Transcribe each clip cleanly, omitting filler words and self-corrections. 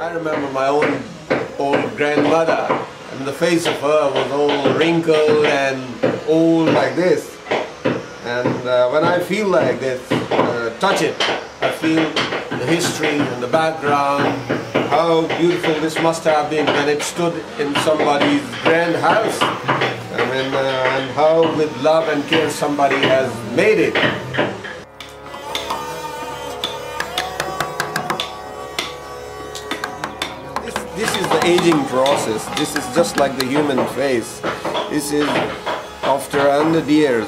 I remember my own old grandmother, and the face of her was all wrinkled and old like this. And when I feel like this, touch it, I feel the history and the background, how beautiful this must have been when it stood in somebody's grand house. I mean, and how with love and care somebody has made it. This is the aging process. This is just like the human face. This is after 100 years.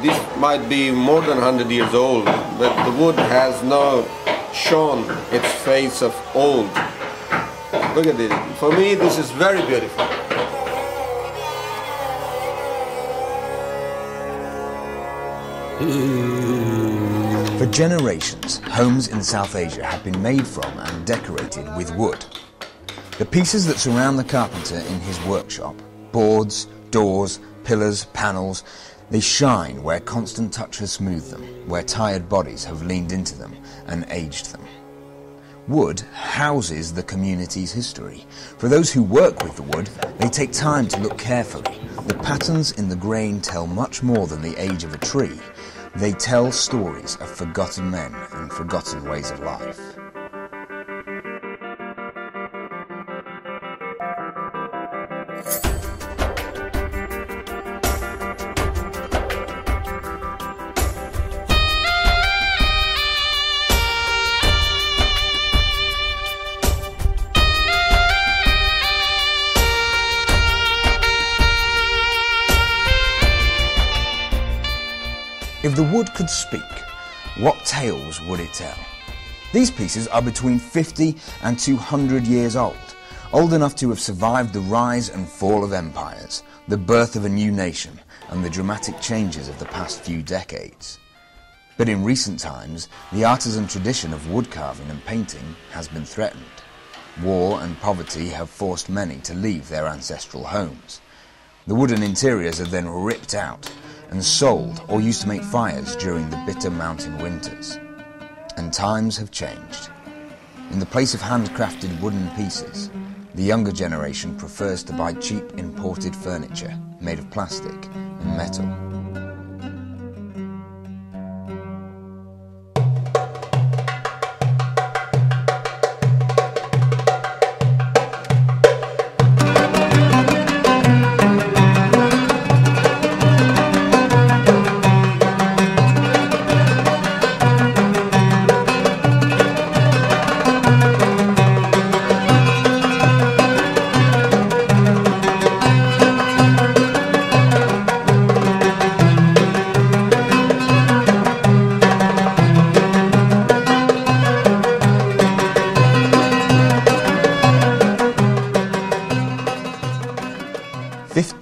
This might be more than 100 years old, but the wood has now shown its face of old. Look at it. For me, this is very beautiful. For generations, homes in South Asia have been made from and decorated with wood. The pieces that surround the carpenter in his workshop, boards, doors, pillars, panels, they shine where constant touch has smoothed them, where tired bodies have leaned into them and aged them. Wood houses the community's history. For those who work with the wood, they take time to look carefully. The patterns in the grain tell much more than the age of a tree. They tell stories of forgotten men and forgotten ways of life. If the wood could speak, what tales would it tell? These pieces are between 50 and 200 years old enough to have survived the rise and fall of empires, the birth of a new nation, and the dramatic changes of the past few decades. But in recent times, the artisan tradition of wood carving and painting has been threatened. War and poverty have forced many to leave their ancestral homes. The wooden interiors are then ripped out and sold or used to make fires during the bitter mountain winters. And times have changed. In the place of handcrafted wooden pieces, the younger generation prefers to buy cheap imported furniture made of plastic and metal.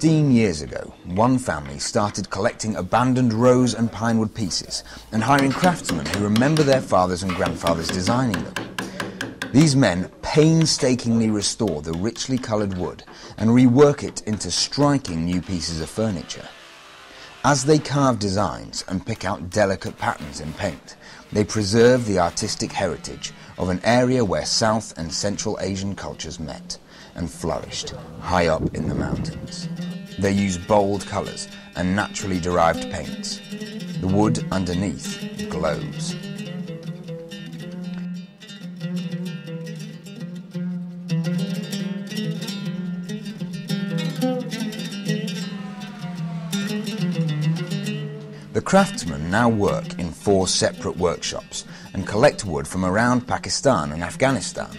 Years ago, one family started collecting abandoned rose and pinewood pieces and hiring craftsmen who remember their fathers and grandfathers designing them. These men painstakingly restore the richly coloured wood and rework it into striking new pieces of furniture. As they carve designs and pick out delicate patterns in paint, they preserve the artistic heritage of an area where South and Central Asian cultures met and flourished high up in the mountains. They use bold colours and naturally derived paints. The wood underneath glows. The craftsmen now work in 4 separate workshops and collect wood from around Pakistan and Afghanistan.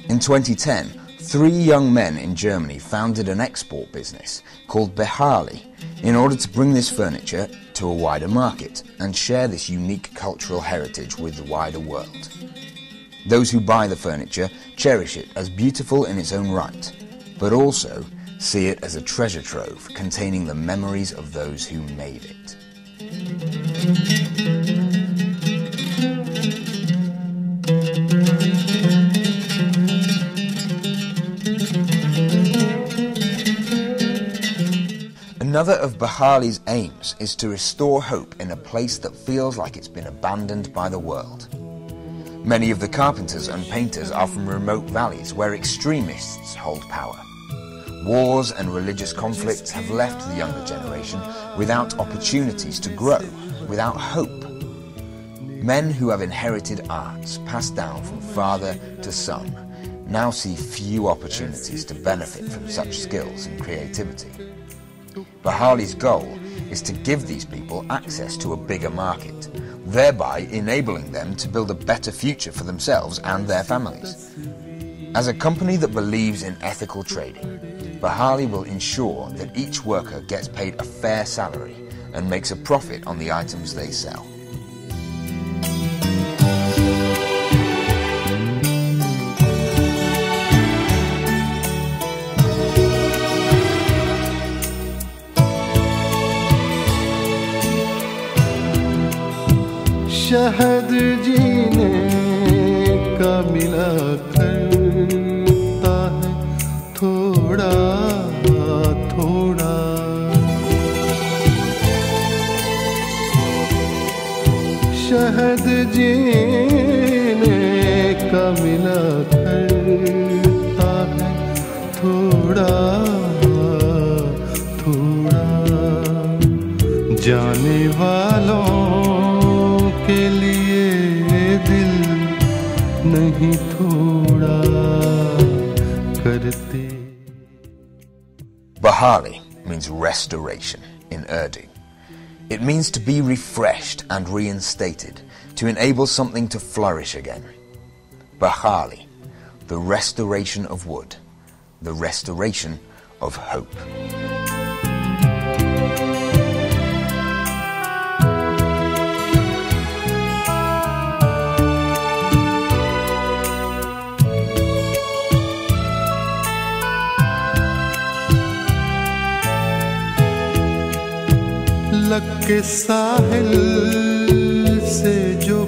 In 2010, 3 young men in Germany founded an export business called Behali in order to bring this furniture to a wider market and share this unique cultural heritage with the wider world. Those who buy the furniture cherish it as beautiful in its own right, but also see it as a treasure trove containing the memories of those who made it. Another of Behali's aims is to restore hope in a place that feels like it's been abandoned by the world. Many of the carpenters and painters are from remote valleys where extremists hold power. Wars and religious conflicts have left the younger generation without opportunities to grow, without hope. Men who have inherited arts passed down from father to son now see few opportunities to benefit from such skills and creativity. Behali's goal is to give these people access to a bigger market, thereby enabling them to build a better future for themselves and their families. As a company that believes in ethical trading, Behali will ensure that each worker gets paid a fair salary and makes a profit on the items they sell. शहद जीने का मिला करता है थोड़ा थोड़ा, शहद जीने का मिला करता है थोड़ा थोड़ा, जाने वालों के लिए दिल नहीं थोड़ा करते. Behali means restoration in Urdu. It means to be refreshed and reinstated, to enable something to flourish again. Behali, the restoration of wood, the restoration of hope. लग के साहिल से जो